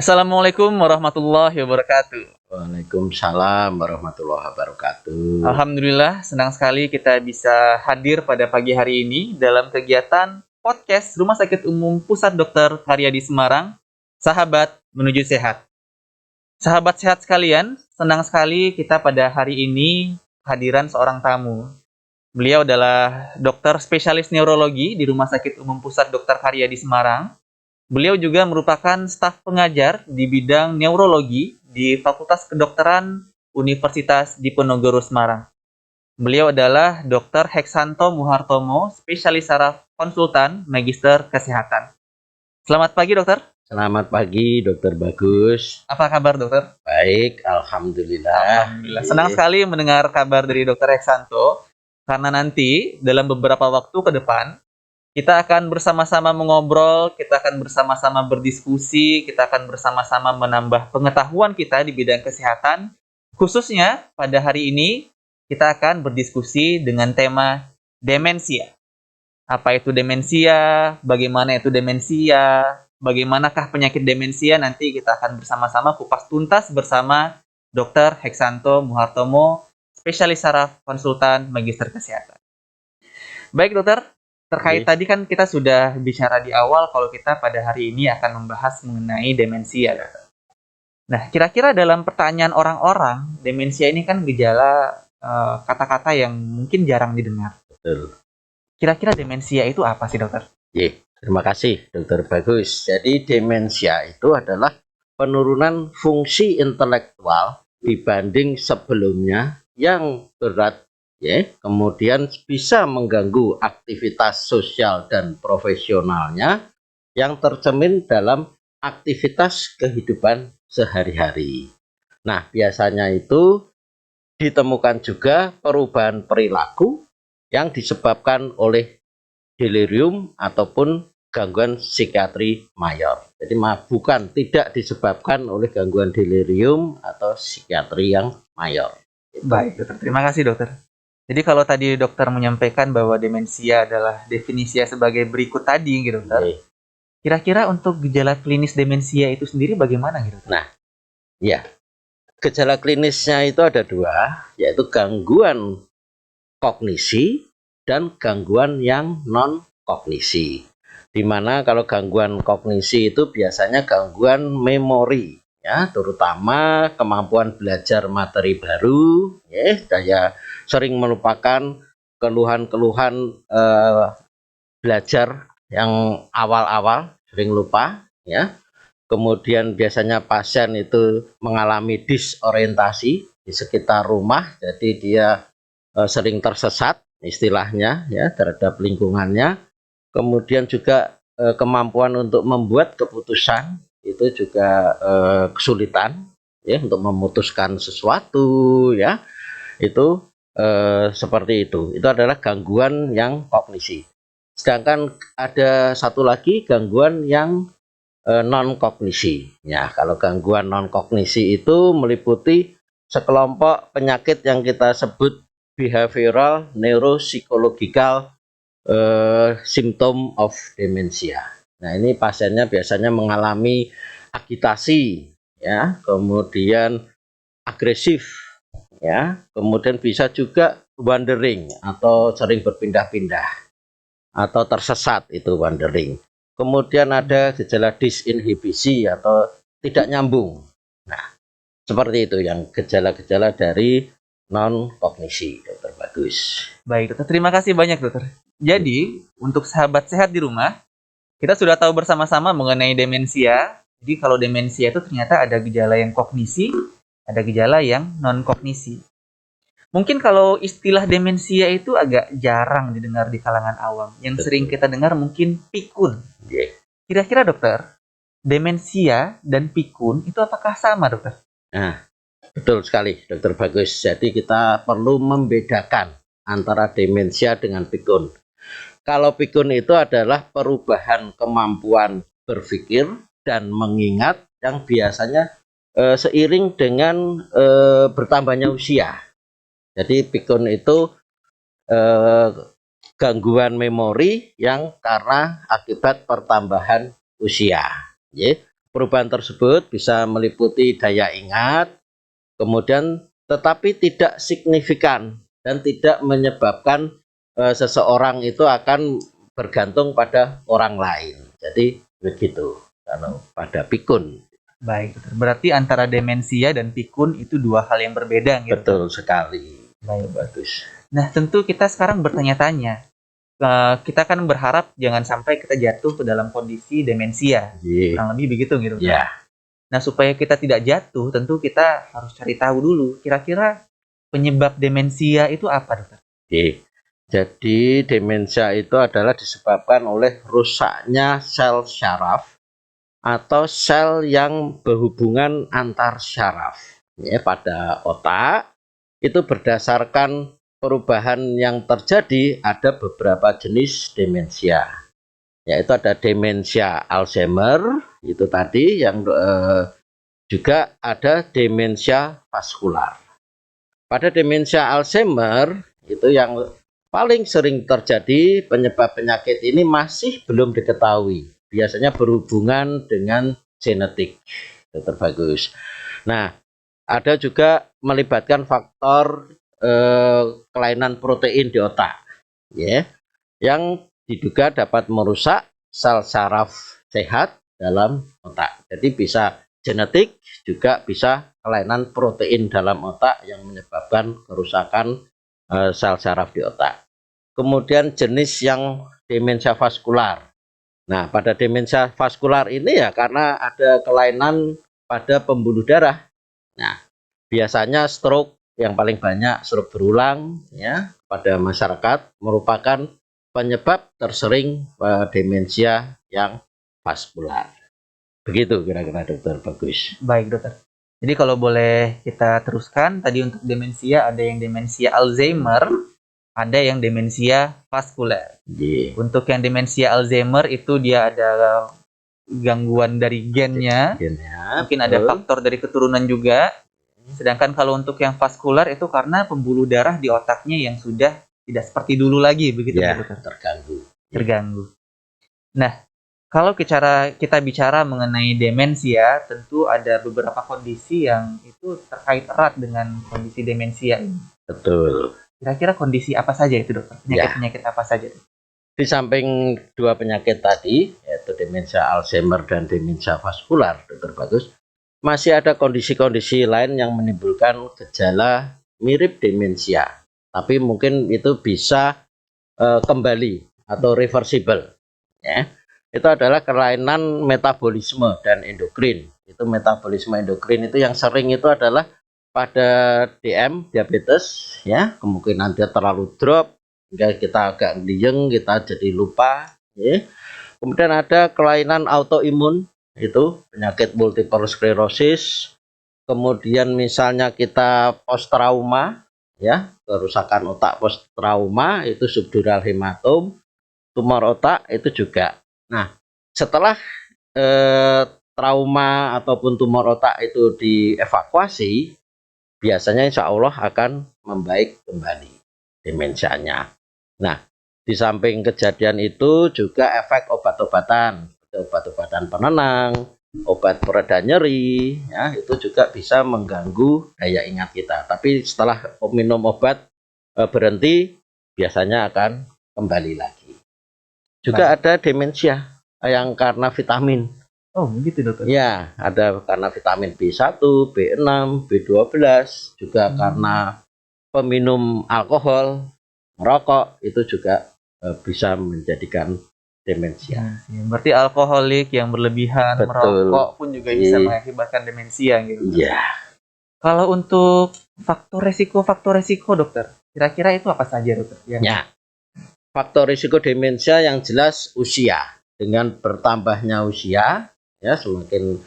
Assalamualaikum warahmatullahi wabarakatuh. Waalaikumsalam warahmatullahi wabarakatuh. Alhamdulillah, senang sekali kita bisa hadir pada pagi hari ini dalam kegiatan podcast Rumah Sakit Umum Pusat Dr. Karyadi Semarang, Sahabat Menuju Sehat. Sahabat sehat sekalian, senang sekali kita pada hari ini kehadiran seorang tamu. Beliau adalah dokter spesialis neurologi di Rumah Sakit Umum Pusat Dr. Karyadi Semarang. Beliau juga merupakan staf pengajar di bidang neurologi di Fakultas Kedokteran Universitas Diponegoro Semarang. Beliau adalah Dr. Heksanto Muhartomo, spesialis saraf konsultan, magister kesehatan. Selamat pagi, dokter. Selamat pagi, Dokter Bagus. Apa kabar, dokter? Baik, alhamdulillah. Alhamdulillah. Senang sekali mendengar kabar dari Dr. Heksanto, karena nanti dalam beberapa waktu ke depan, kita akan bersama-sama mengobrol, kita akan bersama-sama berdiskusi, kita akan bersama-sama menambah pengetahuan kita di bidang kesehatan. Khususnya pada hari ini, kita akan berdiskusi dengan tema demensia. Apa itu demensia? Bagaimana itu demensia? Bagaimanakah penyakit demensia? Nanti kita akan bersama-sama kupas tuntas bersama Dr. Heksanto Muhartomo, spesialis saraf konsultan magister kesehatan. Baik, dokter. Terkait tadi kan kita sudah bicara di awal kalau kita pada hari ini akan membahas mengenai demensia. Nah, kira-kira dalam pertanyaan orang-orang, demensia ini kan gejala kata-kata yang mungkin jarang didengar. Betul. Kira-kira demensia itu apa sih, dokter? Terima kasih, Dokter Bagus. Jadi demensia itu adalah penurunan fungsi intelektual dibanding sebelumnya yang berat, kemudian bisa mengganggu aktivitas sosial dan profesionalnya yang tercermin dalam aktivitas kehidupan sehari-hari. Nah, biasanya itu ditemukan juga perubahan perilaku yang disebabkan oleh delirium ataupun gangguan psikiatri mayor. Jadi bukan tidak disebabkan oleh gangguan delirium atau psikiatri yang mayor. Baik, dokter. Terima kasih, dokter. Jadi kalau tadi dokter menyampaikan bahwa demensia adalah definisinya sebagai berikut tadi, gitu, dokter. Kira-kira untuk gejala klinis demensia itu sendiri bagaimana, gitu? Nah, gejala klinisnya itu ada dua, yaitu gangguan kognisi dan gangguan yang non-kognisi. Dimana kalau gangguan kognisi itu biasanya gangguan memori, terutama kemampuan belajar materi baru, daya sering melupakan keluhan-keluhan belajar yang awal-awal sering lupa, Kemudian biasanya pasien itu mengalami disorientasi di sekitar rumah, jadi dia sering tersesat istilahnya terhadap lingkungannya. Kemudian juga kemampuan untuk membuat keputusan itu juga kesulitan untuk memutuskan sesuatu itu seperti itu. Itu adalah gangguan yang kognisi. Sedangkan ada satu lagi gangguan yang non-kognisi. Kalau gangguan non-kognisi itu meliputi sekelompok penyakit yang kita sebut behavioral neuropsychological symptom of dementia. Nah, ini pasiennya biasanya mengalami agitasi, kemudian agresif, kemudian bisa juga wandering atau sering berpindah-pindah atau tersesat, itu wandering. Kemudian ada gejala disinhibisi atau tidak nyambung. Nah, seperti itu yang gejala-gejala dari non-kognisi, Dokter Bagus. Baik, dokter. Terima kasih banyak, dokter. Jadi, untuk sahabat sehat di rumah, kita sudah tahu bersama-sama mengenai demensia. Jadi, kalau demensia itu ternyata ada gejala yang kognisi, ada gejala yang non-kognisi. Mungkin kalau istilah demensia itu agak jarang didengar di kalangan awam. Yang sering kita dengar mungkin pikun. Kira-kira, dokter, demensia dan pikun itu apakah sama, dokter? Nah, betul sekali, Dokter Bagus. Jadi kita perlu membedakan antara demensia dengan pikun. Kalau pikun itu adalah perubahan kemampuan berpikir dan mengingat yang biasanya seiring dengan bertambahnya usia. Jadi pikun itu gangguan memori yang karena akibat pertambahan usia. Perubahan tersebut bisa meliputi daya ingat, kemudian tetapi tidak signifikan dan tidak menyebabkan seseorang itu akan bergantung pada orang lain. Jadi begitu kalau pada pikun. Baik, dokter. Berarti antara demensia dan pikun itu dua hal yang berbeda gitu. Betul sekali. Baik. Bagus. Nah, tentu kita sekarang bertanya-tanya. Kita kan berharap jangan sampai kita jatuh ke dalam kondisi demensia. Iya. Kurang lebih begitu gitu. Ya. Nah, supaya kita tidak jatuh, tentu kita harus cari tahu dulu kira-kira penyebab demensia itu apa, dokter? Oke. Jadi demensia itu adalah disebabkan oleh rusaknya sel syaraf atau sel yang berhubungan antar syaraf ya, pada otak. Itu berdasarkan perubahan yang terjadi, ada beberapa jenis demensia, yaitu ada demensia Alzheimer itu tadi, yang juga ada demensia vaskular. Pada demensia Alzheimer itu yang paling sering terjadi, penyebab penyakit ini masih belum diketahui, biasanya berhubungan dengan genetik. Dokter Bagus. Nah, ada juga melibatkan faktor kelainan protein di otak, ya, yang diduga dapat merusak sel saraf sehat dalam otak. Jadi bisa genetik, juga bisa kelainan protein dalam otak yang menyebabkan kerusakan sel saraf di otak. Kemudian jenis yang demensia vaskular. Nah, pada demensia vaskular ini ya karena ada kelainan pada pembuluh darah. Nah, biasanya stroke yang paling banyak, stroke berulang ya pada masyarakat, merupakan penyebab tersering demensia yang vaskular. Begitu kira-kira Dokter Bagus. Baik, dokter. Jadi kalau boleh kita teruskan, tadi untuk demensia ada yang demensia Alzheimer, ada yang demensia vaskuler. Yeah. Untuk yang demensia Alzheimer itu dia ada gangguan dari gennya, mungkin ada faktor dari keturunan juga. Sedangkan kalau untuk yang vaskular itu karena pembuluh darah di otaknya yang sudah tidak seperti dulu lagi, begitu ya, dokter? Terganggu. Nah, kalau kita bicara mengenai demensia, tentu ada beberapa kondisi yang itu terkait erat dengan kondisi demensia ini. Betul. Kira-kira kondisi apa saja itu, dokter? Penyakit-penyakit apa saja? Di samping dua penyakit tadi, yaitu demensia Alzheimer dan demensia vaskular, Dokter Bagus, masih ada kondisi-kondisi lain yang menimbulkan gejala mirip demensia, tapi mungkin itu bisa kembali atau reversible. Ya. Itu adalah kelainan metabolisme dan endokrin. Itu metabolisme endokrin itu yang sering itu adalah pada DM, diabetes, ya, kemungkinan dia terlalu drop, hingga kita agak liyeng, kita jadi lupa, ya. Kemudian ada kelainan autoimun, itu penyakit multiple sclerosis. Kemudian misalnya kita post trauma, ya, kerusakan otak post trauma, itu subdural hematom, tumor otak itu juga. Nah, setelah trauma ataupun tumor otak itu dievakuasi, biasanya insya Allah akan membaik kembali demensianya. Nah, di samping kejadian itu juga efek obat-obatan penenang, obat pereda nyeri, ya, itu juga bisa mengganggu daya ingat kita. Tapi setelah minum obat berhenti, biasanya akan kembali lagi. Juga ada demensia yang karena vitamin. Oh, begitu dokter? Ya, ada karena vitamin B1, B6, B12, juga karena peminum alkohol, merokok, itu juga bisa menjadikan demensia. Berarti alkoholik yang berlebihan, merokok pun juga bisa mengakibatkan demensia gitu. Iya. Kalau untuk faktor resiko dokter, kira-kira itu apa saja dokter? Ya. Faktor risiko demensia yang jelas usia. Dengan bertambahnya usia, ya, semakin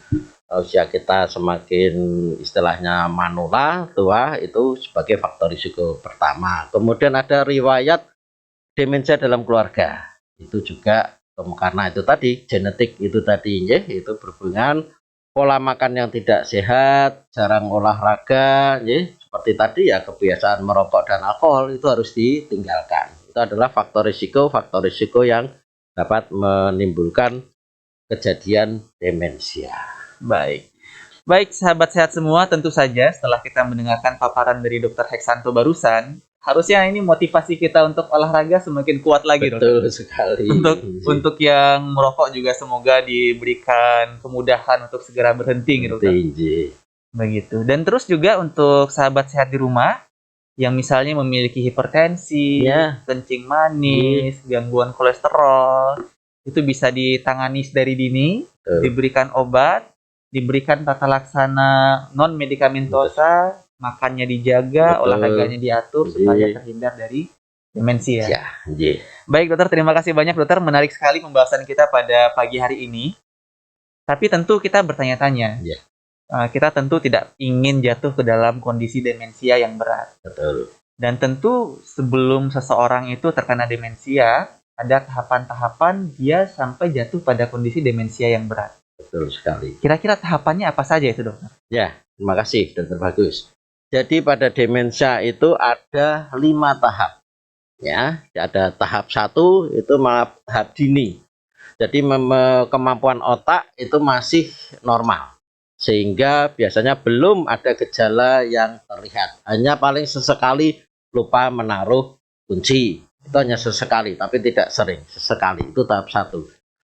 usia kita semakin istilahnya manula, tua, itu sebagai faktor risiko pertama. Kemudian ada riwayat demensia dalam keluarga, itu juga karena itu tadi genetik itu tadi, ya, itu berhubungan pola makan yang tidak sehat, jarang olahraga, ya, seperti tadi ya kebiasaan merokok dan alkohol itu harus ditinggalkan. Itu adalah faktor risiko yang dapat menimbulkan kejadian demensia. Baik. Baik, sahabat sehat semua, tentu saja setelah kita mendengarkan paparan dari Dokter Heksanto barusan, harusnya ini motivasi kita untuk olahraga semakin kuat lagi, Dokter. Betul sekali. Untuk yang merokok juga semoga diberikan kemudahan untuk segera berhenti gitu, Dokter. Tinggi. Begitu. Dan terus juga untuk sahabat sehat di rumah yang misalnya memiliki hipertensi, Ya. kencing manis, gangguan kolesterol, itu bisa ditangani dari dini, diberikan obat, diberikan tata laksana non medikamentosa, makannya dijaga, Betul. olahraganya diatur supaya terhindar dari demensia. Ya, yeah. Baik, Dokter, terima kasih banyak, Dokter. Menarik sekali pembahasan kita pada pagi hari ini. Tapi tentu kita bertanya-tanya. Ya. Kita tentu tidak ingin jatuh ke dalam kondisi demensia yang berat. Betul. Dan tentu sebelum seseorang itu terkena demensia, ada tahapan-tahapan dia sampai jatuh pada kondisi demensia yang berat. Betul sekali. Kira-kira tahapannya apa saja itu, Dokter? Ya, terima kasih, Dokter Bagus. Jadi pada demensia itu ada 5 tahap. Ya, ada tahap 1 itu tahap dini. Jadi kemampuan otak itu masih normal. Sehingga biasanya belum ada gejala yang terlihat. Hanya paling sesekali lupa menaruh kunci. Itu hanya sesekali, tapi tidak sering. Sesekali, itu tahap 1.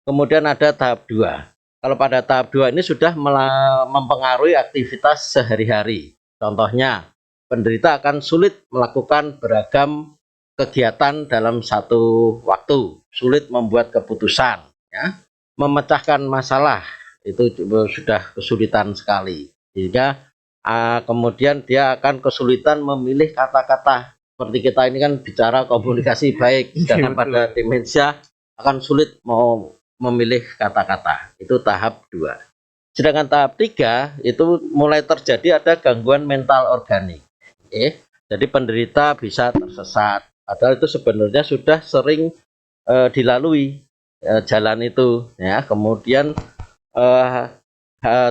Kemudian ada tahap 2. Kalau pada tahap 2 ini sudah mempengaruhi aktivitas sehari-hari. Contohnya, penderita akan sulit melakukan beragam kegiatan dalam satu waktu, sulit membuat keputusan, ya, memecahkan masalah, itu sudah kesulitan sekali. Sehingga kemudian dia akan kesulitan memilih kata-kata. Seperti kita ini kan bicara komunikasi baik, sedangkan pada demensia akan sulit mau memilih kata-kata. Itu tahap 2. Sedangkan tahap 3 itu mulai terjadi ada gangguan mental organik. Jadi penderita bisa tersesat. Padahal itu sebenarnya sudah sering dilalui jalan itu. Ya, kemudian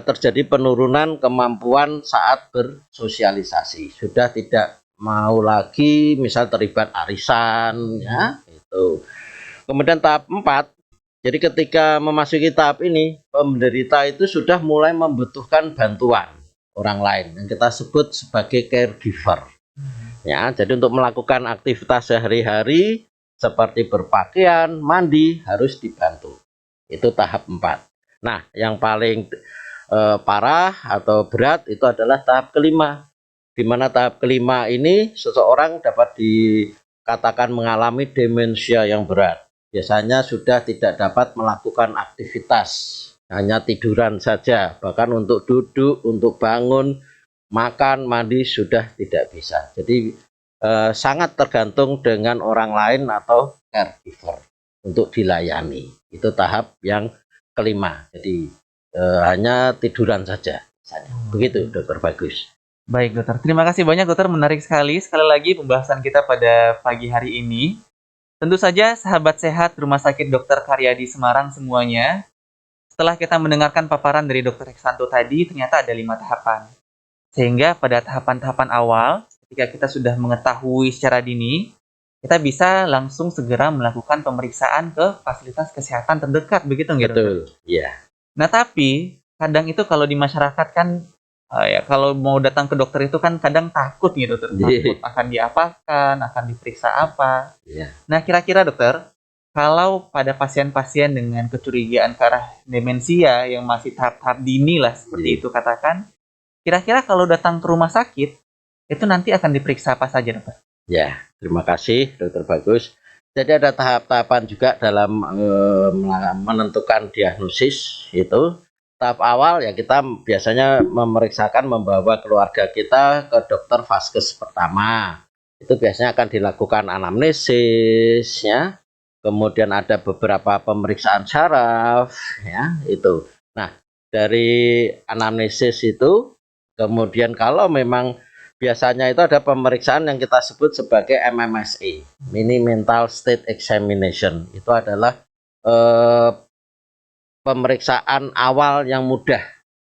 terjadi penurunan kemampuan saat bersosialisasi. Sudah tidak mau lagi misal terlibat arisan, ya itu. Kemudian tahap 4. Jadi ketika memasuki tahap ini, penderita itu sudah mulai membutuhkan bantuan orang lain yang kita sebut sebagai caregiver. Ya, jadi untuk melakukan aktivitas sehari-hari seperti berpakaian, mandi harus dibantu. Itu tahap 4. Nah, yang paling parah atau berat itu adalah tahap kelima. Di mana tahap kelima ini seseorang dapat dikatakan mengalami demensia yang berat. Biasanya sudah tidak dapat melakukan aktivitas, hanya tiduran saja. Bahkan untuk duduk, untuk bangun, makan, mandi sudah tidak bisa. Jadi sangat tergantung dengan orang lain atau caregiver untuk dilayani. Itu tahap yang kelima. Jadi hanya tiduran saja. Begitu, Dokter Bagus. Baik, Dokter. Terima kasih banyak, Dokter. Menarik sekali. Sekali lagi pembahasan kita pada pagi hari ini. Tentu saja sahabat sehat Rumah Sakit Dr. Karyadi Semarang semuanya, setelah kita mendengarkan paparan dari Dr. Heksanto tadi, ternyata ada 5 tahapan. Sehingga pada tahapan-tahapan awal, ketika kita sudah mengetahui secara dini, kita bisa langsung segera melakukan pemeriksaan ke fasilitas kesehatan terdekat, begitu nggak, Dokter? Betul, iya. Nah, tapi kadang itu kalau di masyarakat kan, ya kalau mau datang ke dokter itu kan kadang takut gitu, Dokter. Takut akan diapakan, akan diperiksa apa. Nah, kira-kira, Dokter, kalau pada pasien-pasien dengan kecurigaan ke arah demensia yang masih tahap-tahap dini lah, seperti itu katakan, kira-kira kalau datang ke rumah sakit, itu nanti akan diperiksa apa saja, Dokter? Ya, terima kasih, Dokter Bagus. Jadi ada tahap-tahapan juga dalam menentukan diagnosis itu. Tahap awal ya kita biasanya memeriksakan membawa keluarga kita ke dokter vaskes pertama. Itu biasanya akan dilakukan anamnesis, ya. Kemudian ada beberapa pemeriksaan syaraf, ya, itu. Nah, dari anamnesis itu, kemudian kalau memang biasanya itu ada pemeriksaan yang kita sebut sebagai MMSE, Mini Mental State Examination. Itu adalah pemeriksaan awal yang mudah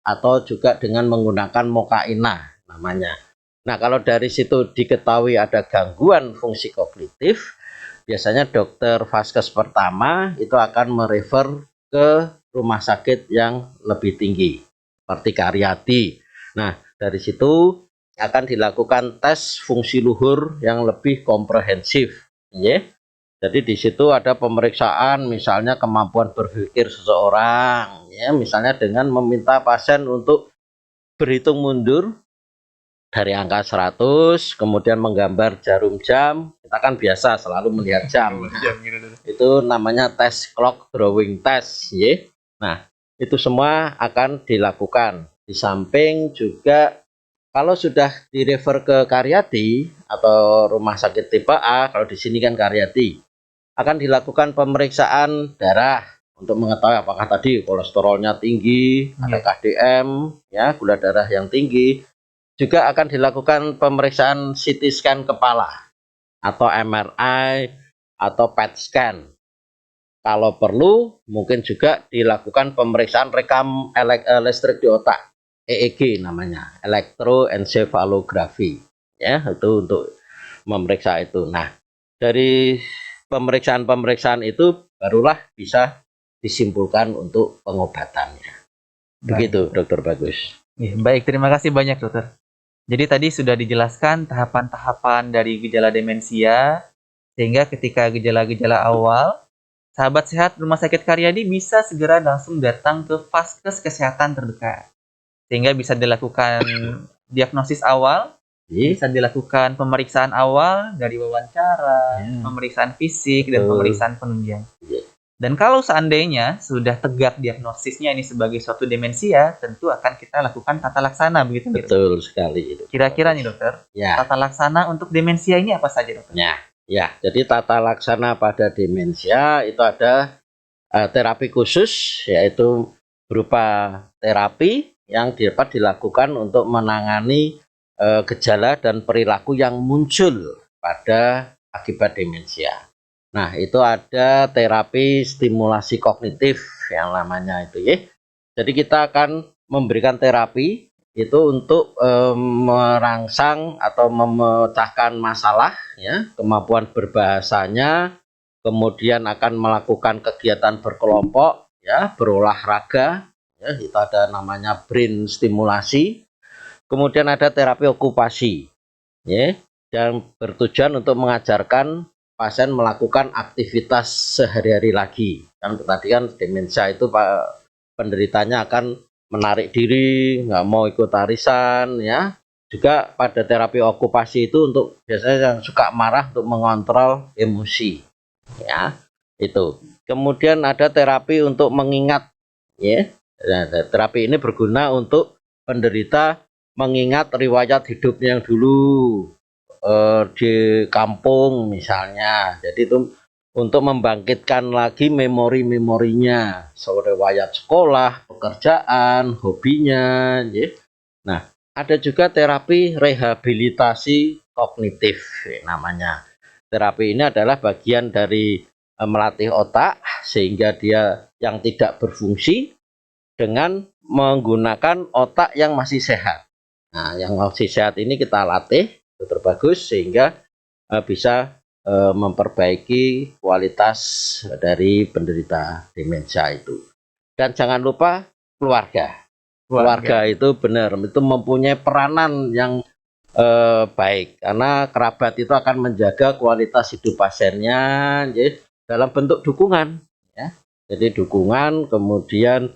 atau juga dengan menggunakan mokaina namanya. Nah, kalau dari situ diketahui ada gangguan fungsi kognitif, biasanya dokter vaskes pertama itu akan merefer ke rumah sakit yang lebih tinggi seperti Karyadi. Nah, dari situ akan dilakukan tes fungsi luhur yang lebih komprehensif, ya. Jadi di situ ada pemeriksaan misalnya kemampuan berpikir seseorang, ya, misalnya dengan meminta pasien untuk berhitung mundur dari angka 100, kemudian menggambar jarum jam. Kita kan biasa selalu melihat jam. Itu namanya tes clock drawing test, ya. Nah, itu semua akan dilakukan. Di samping juga kalau sudah direfer ke Karyadi atau rumah sakit tipe A, kalau di sini kan Karyadi, akan dilakukan pemeriksaan darah untuk mengetahui apakah tadi kolesterolnya tinggi, ada KDM, ya, gula darah yang tinggi. Juga akan dilakukan pemeriksaan CT scan kepala atau MRI atau PET scan. Kalau perlu, mungkin juga dilakukan pemeriksaan rekam listrik di otak, EEG namanya, elektroencephalography, ya, itu untuk memeriksa itu. Nah, dari pemeriksaan-pemeriksaan itu barulah bisa disimpulkan untuk pengobatannya. Begitu, Dokter Bagus. Baik, terima kasih banyak, Dokter. Jadi tadi sudah dijelaskan tahapan-tahapan dari gejala demensia, sehingga ketika gejala-gejala awal, sahabat sehat Rumah Sakit Karyadi bisa segera langsung datang ke vaskes kesehatan terdekat. Sehingga bisa dilakukan diagnosis awal, bisa dilakukan pemeriksaan awal dari wawancara, pemeriksaan fisik, dan pemeriksaan penunjang. Dan kalau seandainya sudah tegak diagnosisnya ini sebagai suatu demensia, tentu akan kita lakukan tata laksana, begitu? Betul sekali. Kira-kira nih, Dokter, tata laksana untuk demensia ini apa saja, Dokter? Ya, jadi tata laksana pada demensia itu ada terapi khusus, yaitu berupa terapi yang dapat dilakukan untuk menangani gejala dan perilaku yang muncul pada akibat demensia. Nah, itu ada terapi stimulasi kognitif yang namanya itu, ya. Jadi kita akan memberikan terapi itu untuk merangsang atau memecahkan masalah, ya, kemampuan berbahasanya, kemudian akan melakukan kegiatan berkelompok, ya, berolahraga, ya, itu ada namanya brain stimulasi. Kemudian ada terapi okupasi, ya, yang bertujuan untuk mengajarkan pasien melakukan aktivitas sehari-hari lagi. Kan tadi kan demensia itu penderitanya akan menarik diri, nggak mau ikut arisan, ya. Juga pada terapi okupasi itu untuk biasanya yang suka marah untuk mengontrol emosi, ya, itu. Kemudian ada terapi untuk mengingat, ya. Nah, terapi ini berguna untuk penderita mengingat riwayat hidupnya yang dulu di kampung misalnya. Jadi itu untuk membangkitkan lagi memori-memorinya, riwayat sekolah, pekerjaan, hobinya, ya. Nah, ada juga terapi rehabilitasi kognitif, namanya. Terapi ini adalah bagian dari melatih otak sehingga dia yang tidak berfungsi dengan menggunakan otak yang masih sehat. Nah, yang masih sehat ini kita latih Bagus sehingga bisa memperbaiki kualitas dari penderita demensia itu. Dan jangan lupa keluarga itu benar, itu mempunyai peranan yang baik, karena kerabat itu akan menjaga kualitas hidup pasiennya, ya, dalam bentuk dukungan, ya. Jadi dukungan, kemudian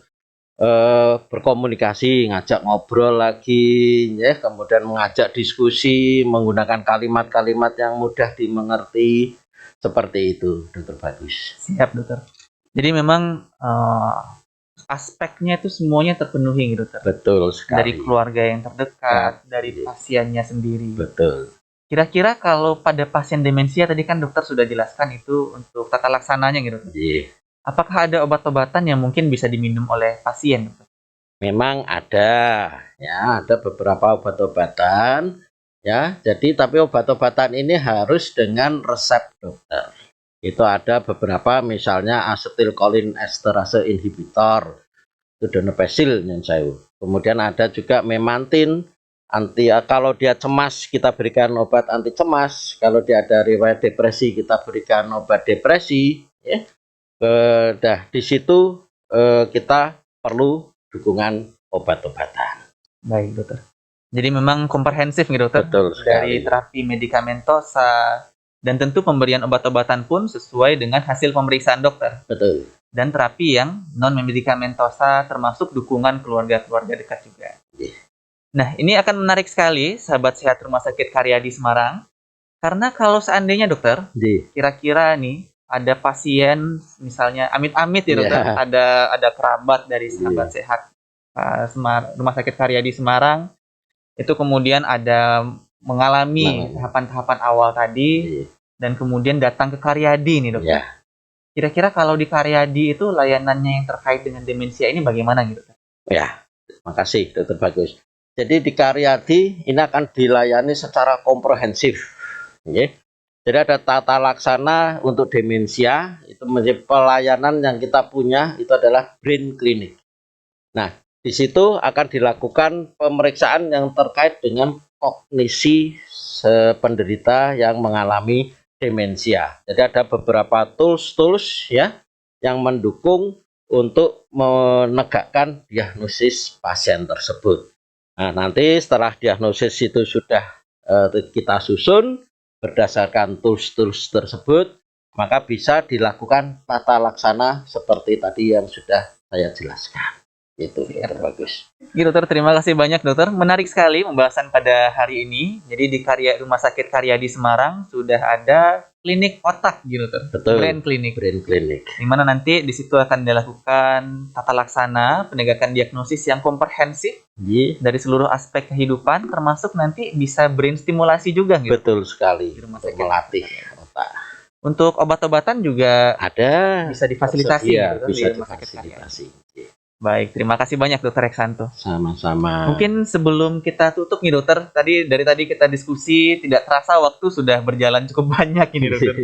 berkomunikasi, ngajak ngobrol lagi, ya, kemudian mengajak diskusi menggunakan kalimat-kalimat yang mudah dimengerti, seperti itu, Dokter Bagus. Siap, Dokter. Jadi memang aspeknya itu semuanya terpenuhi, Dokter. Betul sekali. Dari keluarga yang terdekat, dari pasiennya sendiri. Betul. Kira-kira kalau pada pasien demensia tadi kan dokter sudah jelaskan itu untuk tata laksananya, gitu. Apakah ada obat-obatan yang mungkin bisa diminum oleh pasien? Memang ada, ya, ada beberapa obat-obatan, ya. Jadi tapi obat-obatan ini harus dengan resep dokter. Itu ada beberapa, misalnya asetilkolin esterase inhibitor, itu donepezil yang saya. Kemudian ada juga memantin, kalau dia cemas kita berikan obat anti cemas, kalau dia ada riwayat depresi kita berikan obat depresi, ya. Di situ kita perlu dukungan obat-obatan. Baik, dokter. Jadi memang komprehensif nih, dokter. Betul Dari sekali. terapi medikamentosa dan tentu pemberian obat-obatan pun sesuai dengan hasil pemeriksaan dokter. Betul. Dan terapi yang non medikamentosa termasuk dukungan keluarga-keluarga dekat juga. Iya. Nah, ini akan menarik sekali sahabat sehat Rumah Sakit Karyadi Semarang. Karena kalau seandainya dokter, Ji. kira-kira nih ada pasien misalnya amit-amit ya dokter, Iya. ada kerabat dari sahabat sehat Rumah Sakit Karyadi Semarang itu kemudian ada mengalami tahapan-tahapan awal tadi Ji. dan kemudian datang ke Karyadi nih dokter. Ya. Kira-kira kalau di Karyadi itu layanannya yang terkait dengan demensia ini bagaimana gitu? Ya, makasih Dokter Bagus. Jadi di Karyadi ini akan dilayani secara komprehensif. Oke. Jadi ada tata laksana untuk demensia, itu menjadi pelayanan yang kita punya itu adalah brain clinic. Nah, di situ akan dilakukan pemeriksaan yang terkait dengan kognisi penderita yang mengalami demensia. Jadi ada beberapa tools ya yang mendukung untuk menegakkan diagnosis pasien tersebut. Nah, nanti setelah diagnosis itu sudah kita susun berdasarkan tools-tools tersebut, maka bisa dilakukan tata laksana seperti tadi yang sudah saya jelaskan. Itu Dokter Bagus. Dokter, terima kasih banyak dokter. Menarik sekali pembahasan pada hari ini. Jadi di Rumah Sakit Karyadi Semarang sudah ada klinik otak gitu dokter. Betul. Brain clinic. Brain clinic. Di mana nanti di situ akan dilakukan tata laksana penegakan diagnosis yang komprehensif dari seluruh aspek kehidupan, termasuk nanti bisa brain stimulasi juga gitu. Betul sekali. Di rumah Untuk sakit. melatih otak. Untuk obat-obatan juga ada, bisa difasilitasi iya, gitu, bisa di Rumah Sakit Karyadi. difasilitasi. Baik, terima kasih banyak dokter Heksanto. Sama-sama. Mungkin sebelum kita tutup nih dokter, dari tadi kita diskusi, tidak terasa waktu sudah berjalan cukup banyak ini dokter.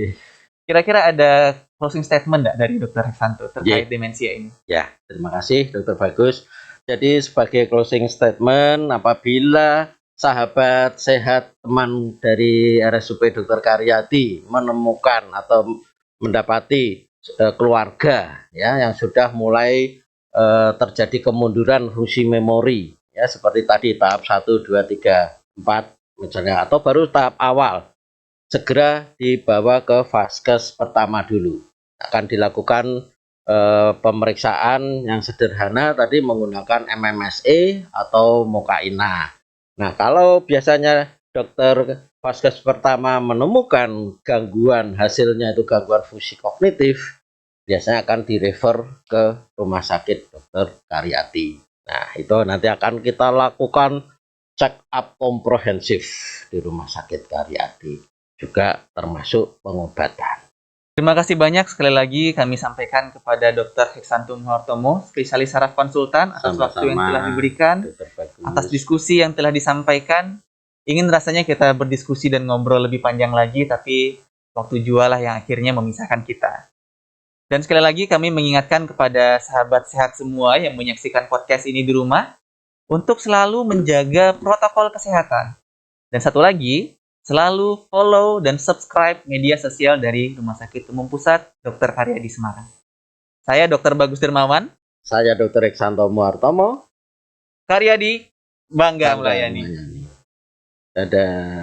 Kira-kira ada closing statement nggak dari dokter Heksanto terkait demensia ini? Ya, terima kasih Dokter Bagus. Jadi sebagai closing statement, apabila sahabat sehat teman dari RSUP Dr. Karyadi menemukan atau mendapati keluarga ya yang sudah mulai terjadi kemunduran fungsi memori ya seperti tadi tahap 1, 2, 3, 4 misalnya atau baru tahap awal, segera dibawa ke vaskes pertama dulu. Akan dilakukan pemeriksaan yang sederhana tadi menggunakan MMSE atau Mokaina. Nah, kalau biasanya dokter vaskes pertama menemukan gangguan, hasilnya itu gangguan fungsi kognitif, biasanya akan direfer ke Rumah Sakit Dr. Karyadi. Nah, itu nanti akan kita lakukan check up komprehensif di Rumah Sakit Karyadi, juga termasuk pengobatan. Terima kasih banyak sekali lagi kami sampaikan kepada Dr. Heksanto Muhartomo, spesialis saraf konsultan atas waktu yang telah diberikan, atas diskusi yang telah disampaikan. Ingin rasanya kita berdiskusi dan ngobrol lebih panjang lagi, tapi waktu jualah yang akhirnya memisahkan kita. Dan sekali lagi kami mengingatkan kepada sahabat sehat semua yang menyaksikan podcast ini di rumah untuk selalu menjaga protokol kesehatan. Dan satu lagi, selalu follow dan subscribe media sosial dari Rumah Sakit Umum Pusat Dr. Karyadi Semarang. Saya Dr. Bagus Dermawan. Saya Dr. Heksanto Muhartomo. Karyadi, bangga melayani. Dadah.